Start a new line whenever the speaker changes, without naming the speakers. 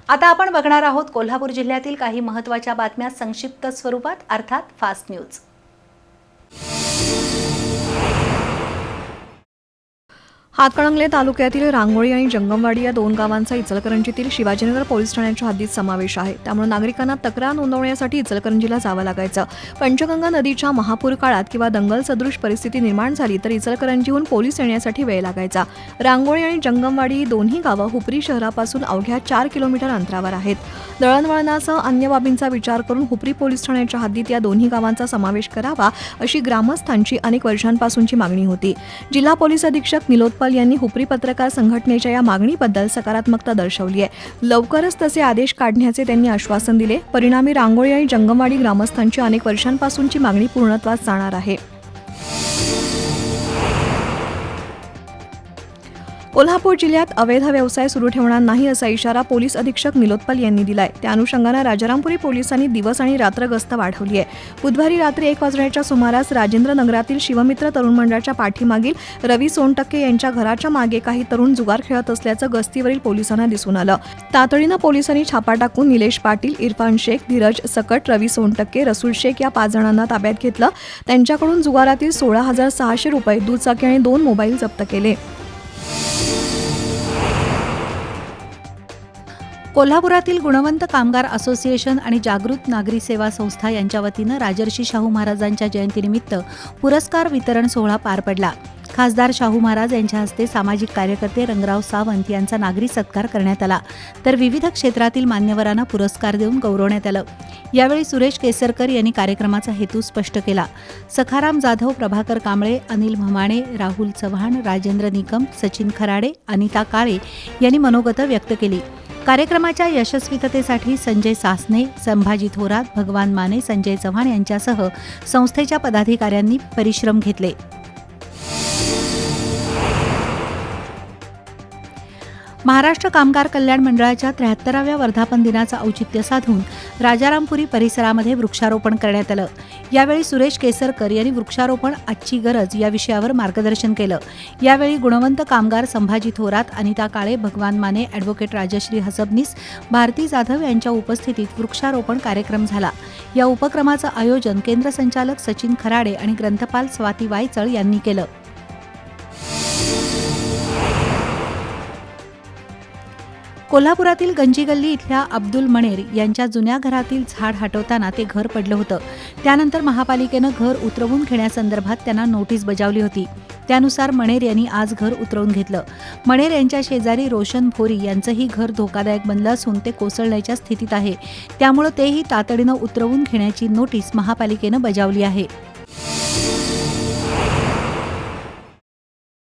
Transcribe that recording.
आता आपण बघणार आहोत कोल्हापूर जिल्ह्यातील काही महत्त्वाच्या बातम्या संक्षिप्त स्वरूपात, अर्थात फास्ट न्यूज।
हातकणंगले तालुक्यातील रांगोळी आणि जंगमवाडी या दोन गावांचा इचलकरंजीतील शिवाजीनगर पोलीस ठाण्याच्या हद्दीत समावेश आहे। त्यामुळे नागरिकांना तक्रार नोंदवण्यासाठी इचलकरंजीला जावं लागायचं। पंचगंगा नदीच्या महापूर काळात किंवा दंगल सदृश परिस्थिती निर्माण झाली तर इचलकरंजीहून पोलीस येण्यासाठी वेळ लागायचा। रांगोळी आणि जंगमवाडी ही दोन्ही गावं हुपरी शहरापासून अवघ्या 4 किलोमीटर अंतरावर आहेत। दळणवळणासह अन्य बाबींचा विचार करून हुपरी पोलीस ठाण्याच्या हद्दीत या दोन्ही गावांचा समावेश करावा अशी ग्रामस्थांची अनेक वर्षांपासूनची मागणी होती। जिल्हा पोलीस अधीक्षक निलोत्पल यांनी हुपरी पत्रकार संघटनेच्या या मागणीबद्दल सकारात्मकता दर्शवली आहे। लवकरच तसे आदेश काढण्याचे त्यांनी आश्वासन दिले। परिणामी रांगोळी आणि जंगमवाडी ग्रामस्थांची अनेक वर्षांपासूनची मागणी पूर्णत्वास जाणार आहे। कोल्हापूर जिल्ह्यात अवैध व्यवसाय सुरू ठेवणार नाही असा इशारा पोलीस अधीक्षक निलोत्पल यांनी दिलाय। त्या अनुषंगाने राजारामपुरी पोलिसांनी दिवस आणि रात्र गस्त वाढवली आहे। बुधवारी रात्री 1 वाजण्याच्या सुमारास राजेंद्र नगरातील शिवमित्र तरुण मंडळाच्या पाठीमागील रवी सोनटक्के यांच्या घराच्या मागे काही तरुण जुगार खेळत असल्याचं गस्तीवरील पोलिसांना दिसून आलं। तातडीनं पोलिसांनी छापा टाकून निलेश पाटील, इरफान शेख, धीरज सकट, रवी सोनटक्के, रसूल शेख या 5 जणांना ताब्यात घेतलं। त्यांच्याकडून जुगारातील 16,600 रुपये, दुचाकी आणि 2 मोबाईल जप्त केले।
कोल्हापुरातील गुणवंत कामगार असोसिएशन आणि जागृत नागरी सेवा संस्था यांच्या वतीनं राजर्षी शाहू महाराजांच्या जयंतीनिमित्त पुरस्कार वितरण सोहळा पार पडला। खासदार शाहू महाराज यांच्या हस्ते सामाजिक कार्यकर्ते रंगराव सावंत यांचा नागरी सत्कार करण्यात आला, तर विविध क्षेत्रातील मान्यवरांना पुरस्कार देऊन गौरवण्यात आलं। यावेळी सुरेश केसरकर यांनी कार्यक्रमाचा हेतू स्पष्ट केला। सखाराम जाधव, प्रभाकर कांबळे, अनिल भमाणे, राहुल चव्हाण, राजेंद्र निकम, सचिन खराडे, अनिता काळे यांनी मनोगत व्यक्त केली। कार्यक्रमाच्या यशस्वीततेसाठी संजय सासने, संभाजी थोरात, भगवान माने, संजय चव्हाण यांच्यासह संस्थेच्या पदाधिकाऱ्यांनी परिश्रम घेतले। महाराष्ट्र कामगार कल्याण मंडळाच्या 73व्या वर्धापन दिनाचं औचित्य साधून राजारामपुरी परिसरामध्ये वृक्षारोपण करण्यात आलं। यावेळी सुरेश केसरकर यांनी वृक्षारोपण आजची गरज या विषयावर मार्गदर्शन केलं। यावेळी गुणवंत कामगार संभाजी थोरात, अनिता काळे, भगवान माने, ॲडव्होकेट राजश्री हसबनीस, भारती जाधव यांच्या उपस्थितीत वृक्षारोपण कार्यक्रम झाला। या उपक्रमाचं आयोजन केंद्र संचालक सचिन खराडे आणि ग्रंथपाल स्वाती वायचळ यांनी केलं। कोल्हापुरातील गंजीगल्ली इथल्या अब्दुल मणेर यांच्या जुन्या घरातील झाड हटवताना ते घर पडलं होतं। त्यानंतर महापालिकेनं घर उतरवून घेण्यासंदर्भात त्यांना नोटीस बजावली होती। त्यानुसार मणेर यांनी आज घर उतरवून घेतलं। मणेर यांच्या शेजारी रोशन भोरी यांचंही घर धोकादायक बनलं असून ते कोसळण्याच्या स्थितीत आहे। त्यामुळे तेही तातडीनं उतरवून घेण्याची नोटीस महापालिकेनं बजावली आहे।